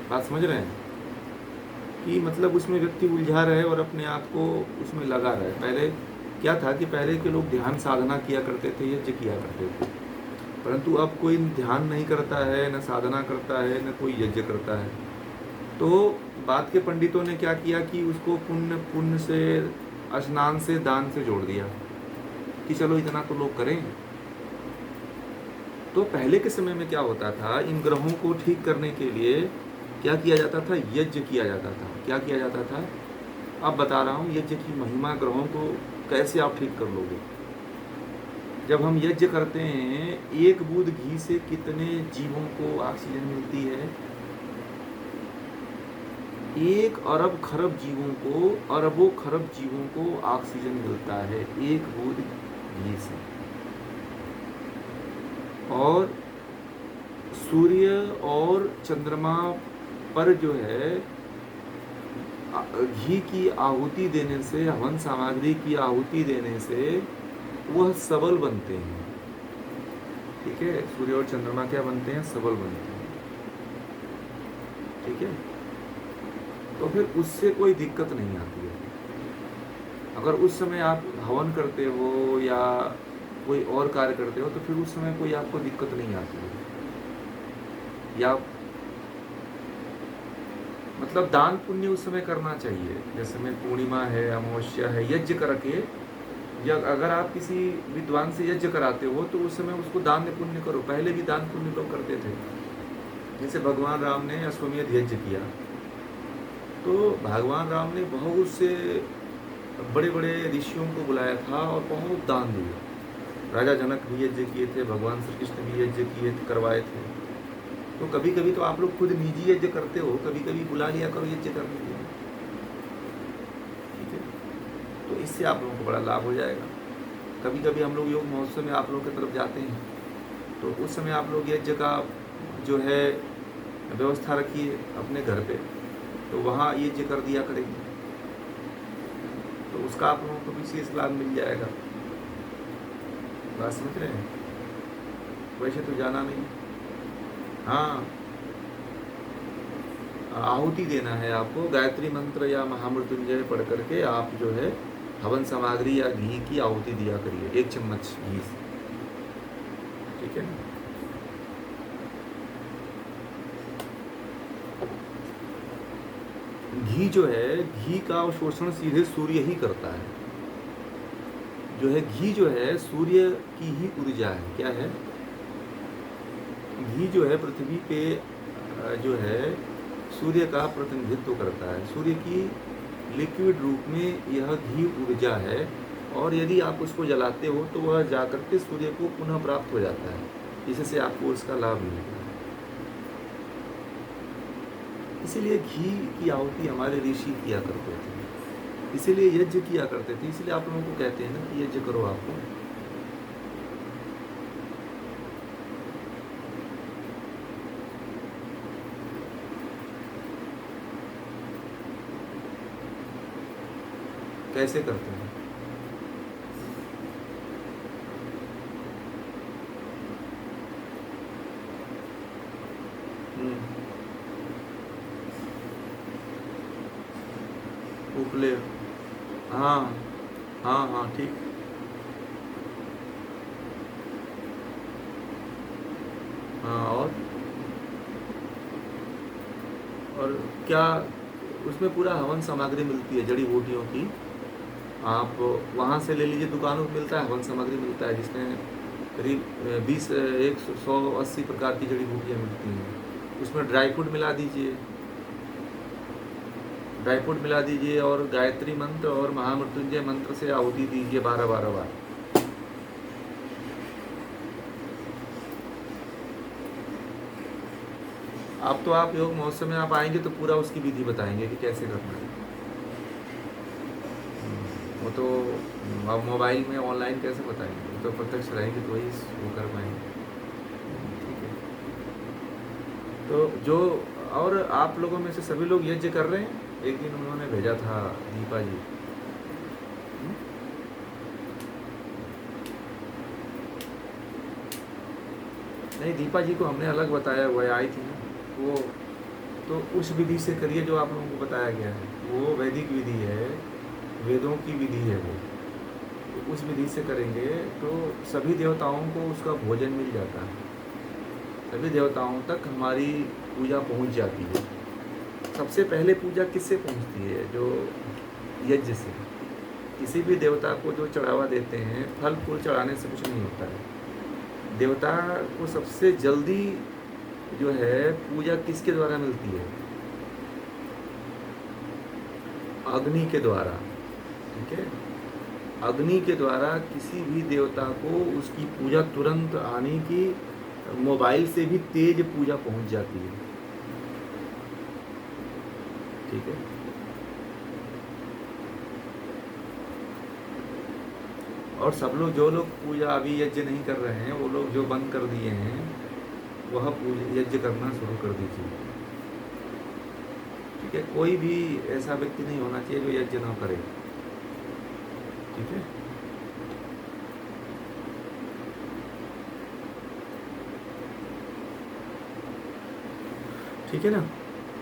बात समझ रहे हैं कि मतलब उसमें व्यक्ति उलझा रहे और अपने आप को उसमें लगा रहे। पहले क्या था कि पहले के लोग ध्यान साधना किया करते थे, यज्ञ किया करते थे, परंतु अब कोई ध्यान नहीं करता है, न साधना करता है, न कोई यज्ञ करता है। तो बाद के पंडितों ने क्या किया कि उसको पुण्य पुण्य से, स्नान से, दान से जोड़ दिया कि चलो इतना तो लोग करें। तो पहले के समय में क्या होता था, इन ग्रहों को ठीक करने के लिए क्या किया जाता था, यज्ञ किया जाता था। क्या किया जाता था, अब बता रहा हूँ यज्ञ की महिमा, ग्रहों को कैसे आप ठीक कर लोगे। जब हम यज्ञ करते हैं, एक बूंद घी से कितने जीवों को ऑक्सीजन मिलती है, 1 अरब खरब जीवों को, अरबों खरब जीवों को ऑक्सीजन मिलता है एक बूंद घी से। और सूर्य और चंद्रमा पर जो है घी की आहुति देने से, हवन सामग्री की आहुति देने से वह सबल बनते हैं। ठीक है, सूर्य और चंद्रमा क्या बनते हैं, सबल बनते हैं। ठीक है, तो फिर उससे कोई दिक्कत नहीं आती है। अगर उस समय आप हवन करते हो या कोई और कार्य करते हो तो फिर उस समय कोई आपको दिक्कत नहीं आती है। या मतलब दान पुण्य उस समय करना चाहिए, जैसे में पूर्णिमा है, अमावस्या है, यज्ञ करके, या अगर आप किसी विद्वान से यज्ञ कराते हो तो उस समय उसको दान पुण्य करो। पहले भी दान पुण्य लोग करते थे। जैसे भगवान राम ने अश्वमेध यज्ञ किया, तो भगवान राम ने बहुत से बड़े बड़े ऋषियों को बुलाया था और बहुत दान दिए। राजा जनक भी यज्ञ किए थे, भगवान श्री कृष्ण भी यज्ञ किए करवाए थे। तो कभी कभी तो आप लोग खुद निजी यज्ञ करते हो, कभी कभी बुला लिया करो यज्ञ करने के लिए। ठीक है, तो इससे आप लोगों को बड़ा लाभ हो जाएगा। कभी कभी हम लोग योग महोत्सव में आप लोगों की तरफ जाते हैं, तो उस समय आप लोग यज्ञ का जो है व्यवस्था रखिए अपने घर पे, तो वहाँ यज्ञ कर दिया करेंगे, तो उसका आप लोगों को विशेष लाभ मिल जाएगा। बात समझ रहे हैं? वैसे तो जाना नहीं। हाँ, आहुति देना है आपको, गायत्री मंत्र या महामृत्युंजय पढ़ करके आप जो है हवन सामग्री या घी की आहुति दिया करिए, 1 चम्मच घी से। ठीक है ना? घी जो है, घी का अवशोषण सीधे सूर्य ही करता है। जो है घी जो है सूर्य की ही ऊर्जा है। क्या है, घी जो है पृथ्वी पे जो है सूर्य का प्रतिनिधित्व करता है। सूर्य की लिक्विड रूप में यह घी ऊर्जा है, और यदि आप उसको जलाते हो तो वह जाकर के सूर्य को पुनः प्राप्त हो जाता है, जिससे आपको उसका लाभ मिलता है। इसीलिए घी की आहुति हमारे ऋषि किया करते थे, इसीलिए यज्ञ किया करते थे, इसलिए आप लोगों को कहते हैं ना कि यज्ञ करो। आपको कैसे करते हैं? उपले, हाँ हाँ हाँ, ठीक। हाँ, और क्या उसमें पूरा हवन सामग्री मिलती है, जड़ी बूटियों की। आप वहाँ से ले लीजिए, दुकानों में मिलता है, हवन सामग्री मिलता है, जिसमें करीब 20 180 प्रकार की जड़ी बूटियाँ मिलती हैं। उसमें ड्राई फ्रूट मिला दीजिए, ड्राई फ्रूट मिला दीजिए, और गायत्री मंत्र और महामृत्युंजय मंत्र से आहुति दीजिए 12-12 बार। अब तो आप योग महोत्सव में आप आएंगे तो पूरा उसकी विधि बताएंगे कि कैसे करना है। वो तो अब मोबाइल में ऑनलाइन कैसे बताएंगे, वो तो प्रत्यक्ष रहेंगे तो वही वो कर पाएंगे। ठीक है, तो जो, और आप लोगों में से सभी लोग यज्ञ कर रहे हैं। एक दिन उन्होंने भेजा था, दीपा जी। नहीं, दीपा जी को हमने अलग बताया हुआ है, आई थी ना वो, तो उस विधि से करिए जो आप लोगों को बताया गया है, वो वैदिक विधि है, वेदों की विधि है वो। तो उस विधि से करेंगे तो सभी देवताओं को उसका भोजन मिल जाता है, सभी देवताओं तक हमारी पूजा पहुंच जाती है। सबसे पहले पूजा किससे पहुंचती है? जो यज्ञ से। किसी भी देवता को जो चढ़ावा देते हैं, फल फूल चढ़ाने से कुछ नहीं होता है। देवता को सबसे जल्दी जो है पूजा किसके द्वारा मिलती है? अग्नि के द्वारा। ठीक है, अग्नि के द्वारा किसी भी देवता को उसकी पूजा तुरंत आने की, मोबाइल से भी तेज पूजा पहुंच जाती है। ठीक है, और सब लोग, जो लोग पूजा अभी यज्ञ नहीं कर रहे हैं, वो लोग जो बंद कर दिए हैं, वह पूजा यज्ञ करना शुरू कर दीजिए। ठीक है, कोई भी ऐसा व्यक्ति नहीं होना चाहिए जो यज्ञ ना करे। ठीक है, ठीक है ना।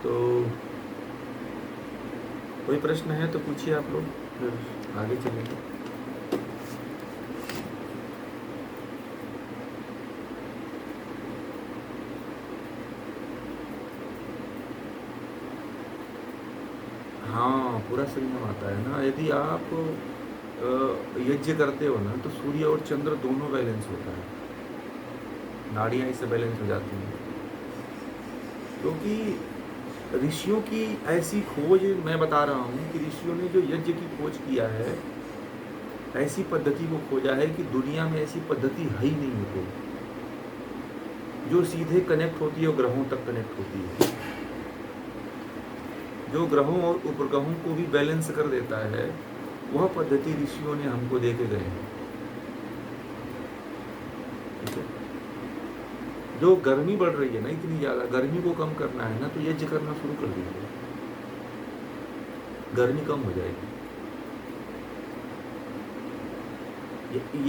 तो कोई प्रश्न है तो पूछिए आप लोग, फिर आगे चलेंगे। हाँ, पूरा संयम आता है ना। यदि आप यज्ञ करते हो ना, तो सूर्य और चंद्र दोनों बैलेंस होता है, नाड़ियाँ इससे बैलेंस हो जाती हैं। क्योंकि ऋषियों की ऐसी खोज, मैं बता रहा हूँ कि ऋषियों ने जो यज्ञ की खोज किया है, ऐसी पद्धति को खोजा है कि दुनिया में ऐसी पद्धति है ही नहीं होती, जो सीधे कनेक्ट होती है और ग्रहों तक कनेक्ट होती है, जो ग्रहों और उपग्रहों को भी बैलेंस कर देता है। वह पद्धति ऋषियों ने हमको दे के गए हैं। ठीक है, जो गर्मी बढ़ रही है ना, इतनी ज़्यादा गर्मी को कम करना है ना, तो यज्ञ करना शुरू कर दीजिए, गर्मी कम हो जाएगी।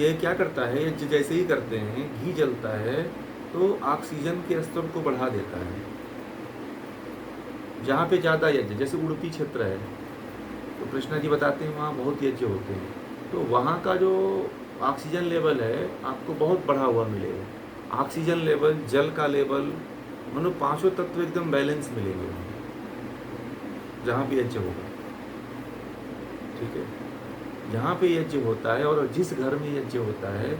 ये क्या करता है, यज्ञ जैसे ही करते हैं, घी जलता है तो ऑक्सीजन के स्तर को बढ़ा देता है। जहाँ पे ज़्यादा यज्ञ, जैसे उड़पी क्षेत्र है, तो कृष्णा जी बताते हैं वहाँ बहुत यज्ञ होते हैं, तो वहाँ का जो ऑक्सीजन लेवल है आपको बहुत बढ़ा हुआ मिलेगा। ऑक्सीजन लेवल, जल का लेवल, मानो पांचों तत्व एकदम बैलेंस मिलेंगे जहाँ भी यज्ञ होगा। ठीक है, जहाँ पे यज्ञ होता है और जिस घर में यज्ञ होता है,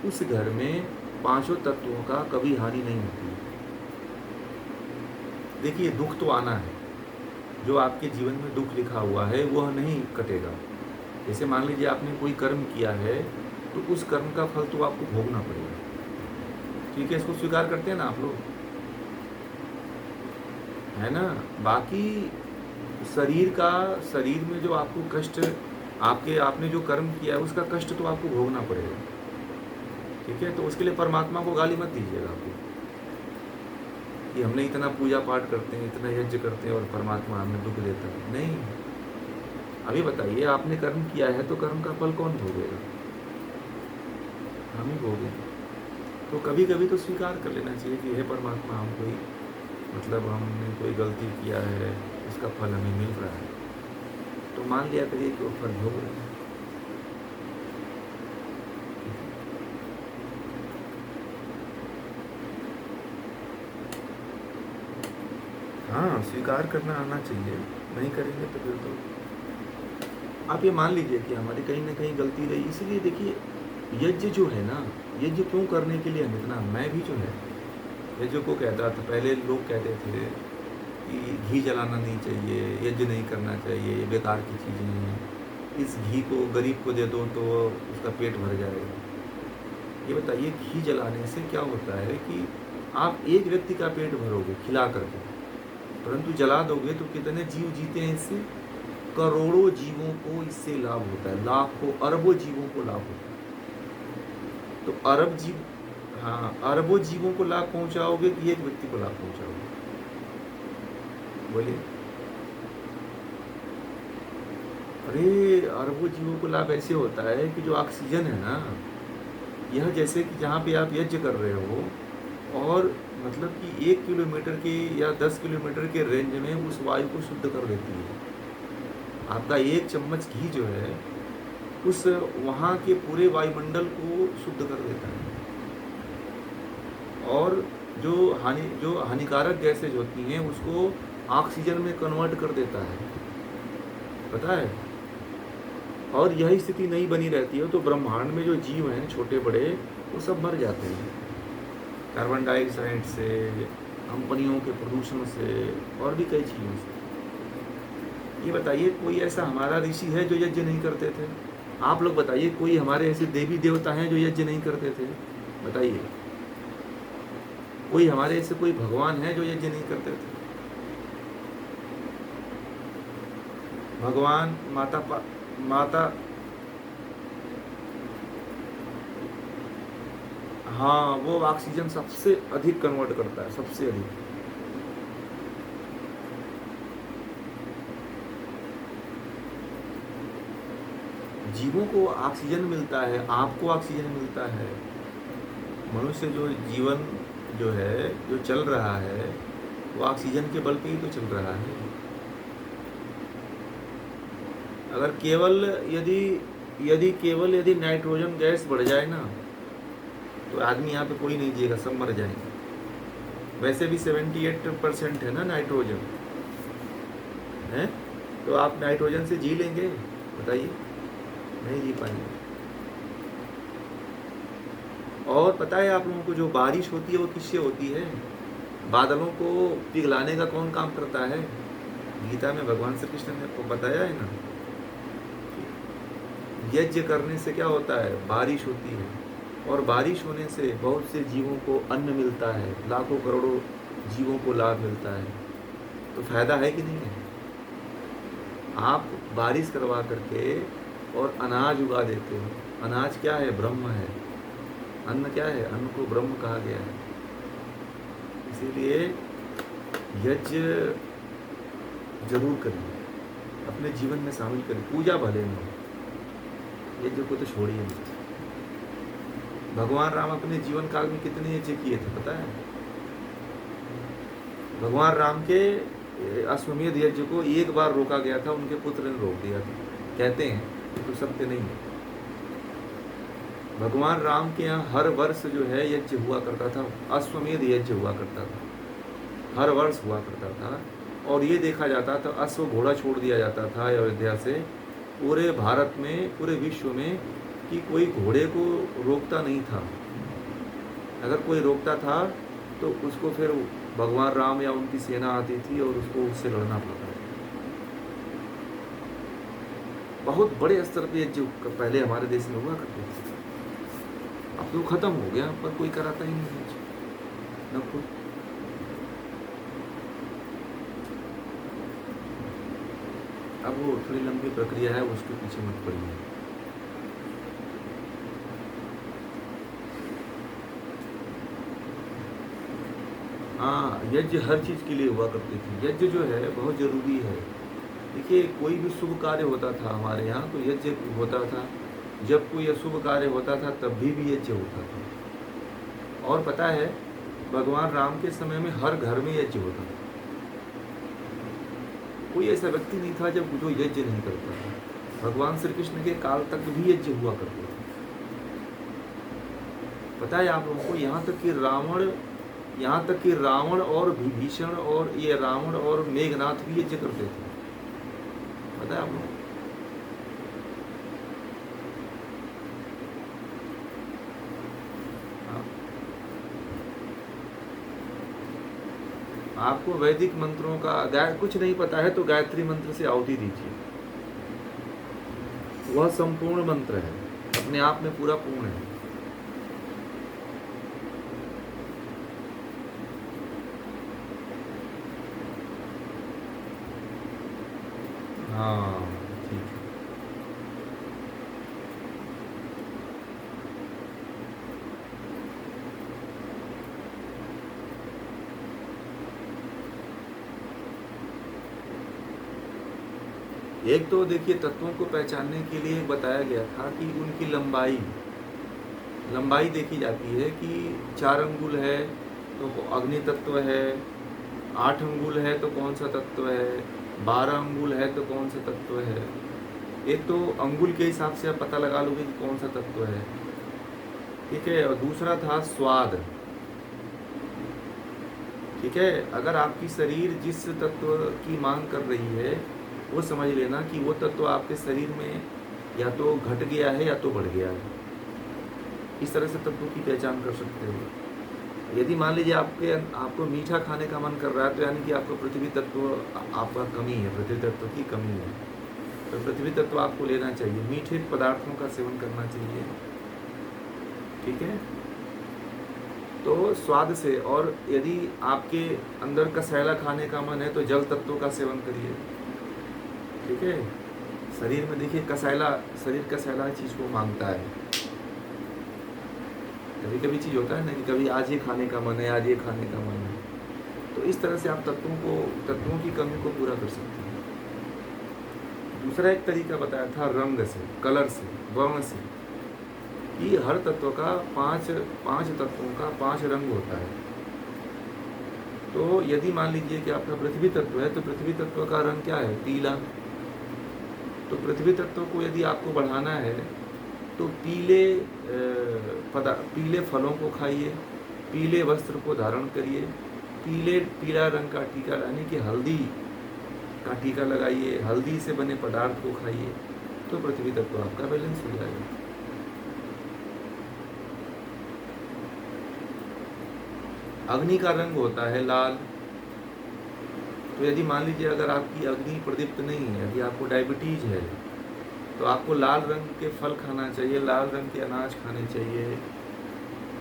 उस घर में पांचों तत्वों का कभी हानि नहीं होती। देखिए, दुख तो आना है, जो आपके जीवन में दुख लिखा हुआ है वह नहीं कटेगा। जैसे मान लीजिए आपने कोई कर्म किया है, तो उस कर्म का फल तो आपको भोगना पड़ेगा। ठीक है, इसको स्वीकार करते हैं ना आप लोग, है ना। बाकी शरीर में जो आपको कष्ट, आपने जो कर्म किया है उसका कष्ट तो आपको भोगना पड़ेगा। ठीक है, तो उसके लिए परमात्मा को गाली मत दीजिएगा आपको कि हमने इतना पूजा पाठ करते हैं, इतना यज्ञ करते हैं और परमात्मा हमें दुख देता है। नहीं, अभी बताइए, आपने कर्म किया है तो कर्म का फल कौन भोगेगा? हम ही भोगेंगे। तो कभी कभी तो स्वीकार कर लेना चाहिए कि हे परमात्मा, हम कोई, मतलब हमने कोई गलती किया है, उसका फल हमें मिल रहा है, तो मान लिया करिए कि वो फल भोग रहे हैं। हाँ, स्वीकार करना आना चाहिए, नहीं करेंगे तो फिर तो आप ये मान लीजिए कि हमारी कहीं ना कहीं गलती रही। इसलिए देखिए, यज्ञ जो है ना, यज्ञ क्यों करने के लिए हम इतना, मैं भी जो है यज्ञ को कहता था, पहले लोग कहते थे कि घी जलाना नहीं चाहिए, यज्ञ नहीं करना चाहिए, ये बेकार की चीज़ें हैं, इस घी को गरीब को दे दो तो उसका पेट भर जाएगा। ये बताइए, घी जलाने से क्या होता है कि आप एक व्यक्ति का पेट भरोगे खिला करके, परंतु जला दोगे तो कितने जीव जीते हैं इससे? करोड़ों जीवों को इससे लाभ होता है, लाखों अरबों जीवों को लाभ होता है। तो अरब जीव, हाँ, अरबों जीवों को लाभ पहुंचाओगे कि एक व्यक्ति को लाभ पहुंचाओगे? बोलिए। अरे, अरबों जीवों को लाभ ऐसे होता है कि जो ऑक्सीजन है ना, यह जैसे कि जहाँ पे आप यज्ञ कर रहे हो, और मतलब कि 1 किलोमीटर के या 10 किलोमीटर के रेंज में उस वायु को शुद्ध कर देती है। आपका 1 चम्मच घी जो है उस वहाँ के पूरे वायुमंडल को शुद्ध कर देता है। और जो हानिकारक गैसेज होती हैं उसको ऑक्सीजन में कन्वर्ट कर देता है, पता है। और यही स्थिति नहीं बनी रहती है तो ब्रह्मांड में जो जीव हैं छोटे बड़े वो सब मर जाते हैं, कार्बन डाइऑक्साइड से, कंपनियों के प्रदूषण से और भी कई चीज़ों से। ये बताइए कोई ऐसा हमारा ऋषि है जो यज्ञ नहीं करते थे? आप लोग बताइए कोई हमारे ऐसे देवी देवता हैं जो यज्ञ नहीं करते थे? बताइए कोई हमारे ऐसे कोई भगवान है जो यज्ञ नहीं करते थे? भगवान माता हाँ, वो ऑक्सीजन सबसे अधिक कन्वर्ट करता है, सबसे अधिक। जीवों को ऑक्सीजन मिलता है, आपको ऑक्सीजन मिलता है। मनुष्य जो जीवन जो है जो चल रहा है वो ऑक्सीजन के बल पे ही तो चल रहा है। अगर केवल यदि नाइट्रोजन गैस बढ़ जाए ना तो आदमी यहाँ पे कोई नहीं जिएगा, सब मर जाएंगे। वैसे भी 78% है ना नाइट्रोजन है, तो आप नाइट्रोजन से जी लेंगे? बताइए, नहीं जी पाएंगे। और पता है आप लोगों को जो बारिश होती है वो किससे होती है? बादलों को पिघलाने का कौन काम करता है? गीता में भगवान श्री कृष्ण ने आपको बताया है ना, यज्ञ करने से क्या होता है? बारिश होती है, और बारिश होने से बहुत से जीवों को अन्न मिलता है, लाखों करोड़ों जीवों को लाभ मिलता है। तो फायदा है कि नहीं है? आप बारिश करवा करके और अनाज उगा देते हो। अनाज क्या है? ब्रह्म है। अन्न क्या है? अन्न को ब्रह्म कहा गया है। इसीलिए यज्ञ जरूर करिए, अपने जीवन में शामिल करिए। पूजा भले न हो, यज्ञ को तो छोड़िए नहीं। भगवान राम अपने जीवन काल में कितने यज्ञ किए थे पता है? भगवान राम के अश्वमेध यज्ञ को एक बार रोका गया था, उनके पुत्र ने रोक दिया था। कहते हैं तो सत्य नहीं है। भगवान राम के यहाँ हर वर्ष जो है यज्ञ हुआ करता था, अश्वमेध यज्ञ हुआ करता था, हर वर्ष हुआ करता था। और ये देखा जाता था, अश्व घोड़ा छोड़ दिया जाता था अयोध्या से पूरे भारत में, पूरे विश्व में, कि कोई घोड़े को रोकता नहीं था। अगर कोई रोकता था तो उसको फिर भगवान राम या उनकी सेना आती थी और उसको उससे लड़ना पड़ता था। बहुत बड़े स्तर पे यज्ञ पहले हमारे देश में हुआ करते थे। अब तो खत्म हो गया, पर कोई कराता ही नहीं है न कोई। अब वो थोड़ी लंबी प्रक्रिया है, उसके पीछे मत पड़िए। हाँ, यज्ञ हर चीज़ के लिए हुआ करती थी। यज्ञ जो है बहुत ज़रूरी है। देखिए कोई भी शुभ कार्य होता था हमारे यहाँ तो यज्ञ होता था। जब कोई अशुभ कार्य होता था तब भी यज्ञ होता था। और पता है भगवान राम के समय में हर घर में यज्ञ होता था। कोई ऐसा व्यक्ति नहीं था जब जो यज्ञ नहीं करता था। भगवान श्री कृष्ण के काल तक भी यज्ञ हुआ करते थे। पता है आप लोगों को, यहाँ तक कि रावण और विभीषण और ये रावण और मेघनाथ भी यज्ञ करते थे। पता है आप लोगों को? आपको वैदिक मंत्रों का कुछ नहीं पता है तो गायत्री मंत्र से आहुति दीजिए। वह संपूर्ण मंत्र है, अपने आप में पूरा पूर्ण है। हाँ ठीक है। एक तो देखिए तत्वों को पहचानने के लिए बताया गया था कि उनकी लंबाई देखी जाती है कि 4 अंगुल है तो अग्नि तत्व है, 8 अंगुल है तो कौन सा तत्व है, 12 अंगुल है तो कौन सा तत्व है। एक तो अंगुल के हिसाब से आप पता लगा लोगे कि कौन सा तत्व है, ठीक है। और दूसरा था स्वाद, ठीक है। अगर आपकी शरीर जिस तत्व की मांग कर रही है वो समझ लेना कि वो तत्व आपके शरीर में या तो घट गया है या तो बढ़ गया है। इस तरह से तत्वों की पहचान कर सकते हो। यदि मान लीजिए आपको मीठा खाने का मन कर रहा है तो यानी कि आपको पृथ्वी तत्व आपका कमी है, पृथ्वी तत्व की कमी है। तो पृथ्वी तत्व आपको लेना चाहिए, मीठे पदार्थों का सेवन करना चाहिए, ठीक है। तो स्वाद से, और यदि आपके अंदर कसैला खाने का मन है तो जल तत्वों का सेवन करिए, ठीक है। शरीर में देखिए कसैला, शरीर कसैला चीज़ को मांगता है। कभी कभी चीज़ होता है ना कि कभी आज ये खाने का मन है, आज ये खाने का मन है। तो इस तरह से आप तत्वों की कमी को पूरा कर सकते हैं। दूसरा एक तरीका बताया था रंग से, कलर से, वर्ण से, कि हर तत्व का पांच तत्वों का 5 रंग होता है। तो यदि मान लीजिए कि आपका पृथ्वी तत्व है तो पृथ्वी तत्व का रंग क्या है, पीला। तो पृथ्वी तत्व को यदि आपको बढ़ाना है तो पीले फलों को खाइए, पीले वस्त्र को धारण करिए, पीला रंग का टीका यानी कि हल्दी का टीका लगाइए, हल्दी से बने पदार्थ को खाइए, तो पृथ्वी तत्व आपका बैलेंस हो जाएगा। अग्नि का रंग होता है लाल। तो यदि मान लीजिए अगर आपकी अग्नि प्रदीप्त नहीं है, यदि आपको डायबिटीज है तो आपको लाल रंग के फल खाना चाहिए, लाल रंग के अनाज खाने चाहिए।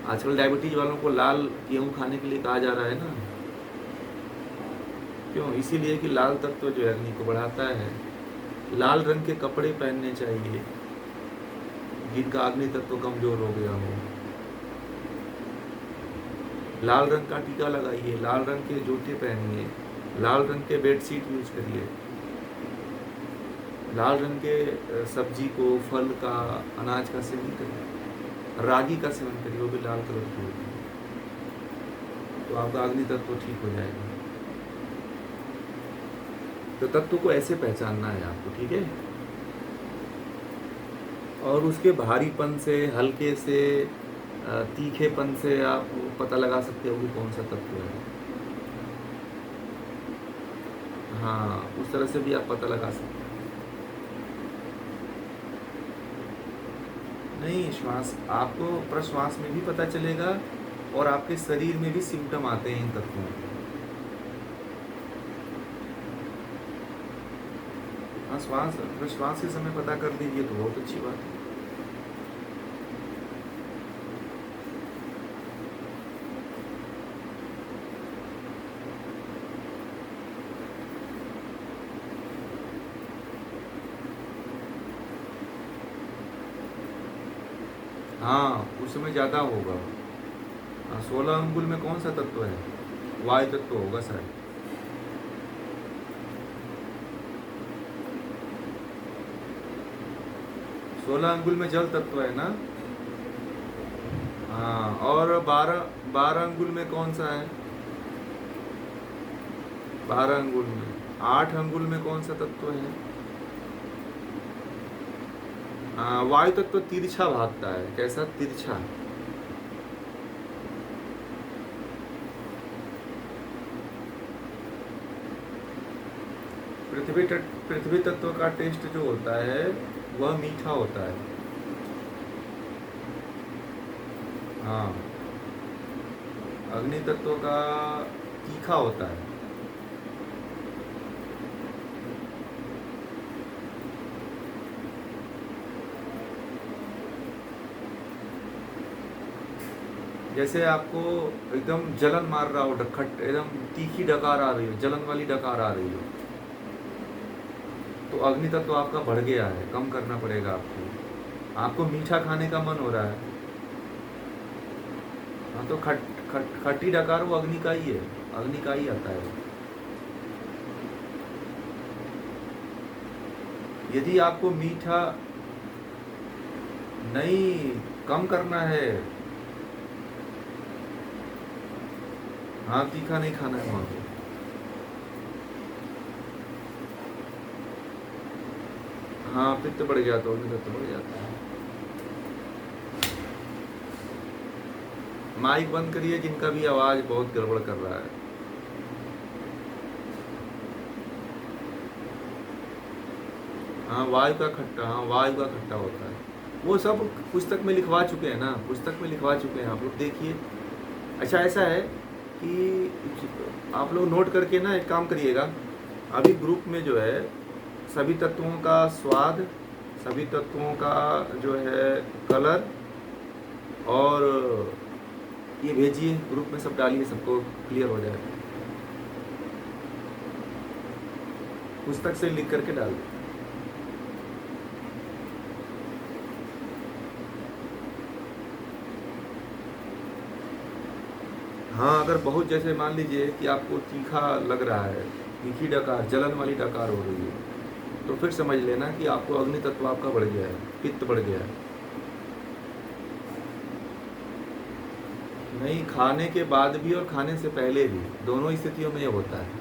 आजकल डायबिटीज वालों को लाल गेहूँ खाने के लिए कहा जा रहा है ना, क्यों? इसीलिए कि लाल तत्व जो है अग्नि को बढ़ाता है। लाल रंग के कपड़े पहनने चाहिए जिनका अग्नि तत्व कमजोर हो गया हो। लाल रंग का टीका लगाइए, लाल रंग के जूते पहनिए, लाल रंग के बेडशीट यूज करिए, लाल रंग के सब्जी को, फल का, अनाज का सेवन करिए, रागी का सेवन करिए, वो भी लाल कलर की होती है। तो आपका अग्नि तत्व ठीक हो जाएगा। तो तत्व को ऐसे पहचानना है आपको, ठीक है। और उसके भारीपन से, हल्के से, तीखेपन से आप पता लगा सकते हो कि कौन सा तत्व है। हाँ, उस तरह से भी आप पता लगा सकते हो। नहीं, श्वास आपको प्रश्वास में भी पता चलेगा और आपके शरीर में भी सिम्टम आते हैं इन तत्वों के। हाँ, प्रश्वास के समय पता कर लीजिए तो बहुत अच्छी बात है। हाँ, उस समय ज़्यादा होगा। 16 अंगुल में कौन सा तत्व है? वायु तत्व होगा शायद। सोलह अंगुल में जल तत्व है ना। हाँ, और 12 अंगुल में कौन सा है? 12 अंगुल में 8 अंगुल में कौन सा तत्व है? वायु तत्व तिरछा भागता है। कैसा? तिरछा। पृथ्वी तत्व का टेस्ट जो होता है वह मीठा होता है। हाँ, अग्नि तत्व का तीखा होता है। जैसे आपको एकदम जलन मार रहा हो, एकदम तीखी डकार आ रही हो, जलन वाली डकार आ रही हो, तो अग्नि तत्व आपका बढ़ गया है, कम करना पड़ेगा आपको। आपको मीठा खाने का मन हो रहा है, हाँ, तो खट्टी डकार वो अग्नि का ही है, अग्नि का ही आता है। यदि आपको मीठा नहीं कम करना है हाँ, तीखा नहीं खाना है वहाँ पे। हाँ, पित्त बढ़ गया तो अग्नि तत्व बढ़ जाता है। माइक बंद करिए जिनका भी आवाज़ बहुत गड़बड़ कर रहा है। हाँ, वायु का खट्टा, हाँ वायु का खट्टा होता है। वो सब पुस्तक में लिखवा चुके हैं ना, पुस्तक में लिखवा चुके हैं, आप लोग देखिए। अच्छा, ऐसा है कि आप लोग नोट करके ना एक काम करिएगा, अभी ग्रुप में जो है सभी तत्वों का स्वाद, सभी तत्वों का जो है कलर, और ये भेजिए ग्रुप में, सब डालिए, सबको क्लियर हो जाए। पुस्तक से लिख करके डाल दो। हाँ, अगर बहुत, जैसे मान लीजिए कि आपको तीखा लग रहा है, तीखी डकार, जलन वाली डकार हो रही है, तो फिर समझ लेना कि आपको अग्नि तत्व आपका बढ़ गया है, पित्त बढ़ गया है। नहीं, खाने के बाद भी और खाने से पहले भी, दोनों स्थितियों में ये होता है।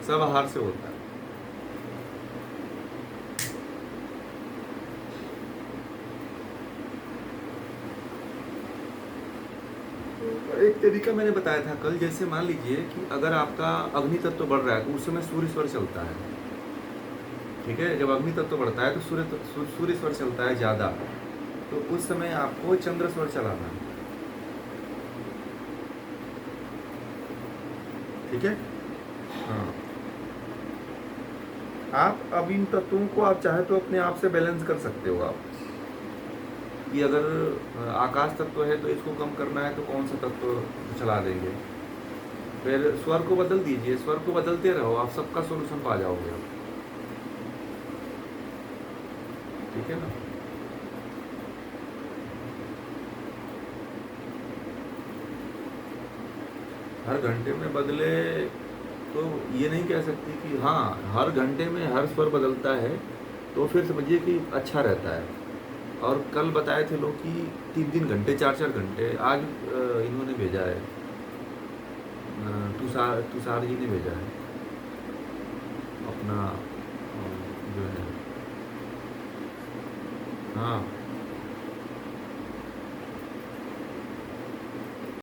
सब आहार से होता है। एक तरीका मैंने बताया था कल, जैसे मान लीजिए कि अगर आपका अग्नि तत्व बढ़ रहा है तो उस समय सूर्य स्वर चलता है, ठीक है। जब अग्नि तत्व बढ़ता है तो सूर्य स्वर चलता है ज़्यादा, तो उस समय आपको चंद्र स्वर चलाना है, ठीक है। हाँ, आप अब इन तत्वों को आप चाहे तो अपने आप से बैलेंस कर सकते हो आप, कि अगर आकाश तत्व है तो इसको कम करना है तो कौन सा तत्व चला देंगे, फिर स्वर को बदल दीजिए, स्वर को बदलते रहो, आप सबका सोल्यूशन पा जाओगे आप, ठीक है ना। हर घंटे में बदले तो ये नहीं कह सकती कि हाँ हर घंटे में हर स्वर बदलता है, तो फिर समझिए कि अच्छा रहता है। और कल बताए थे लोग कि 3-3 घंटे, 4-4 घंटे, आज इन्होंने भेजा है, तुषार जी ने भेजा है अपना जो है। हाँ,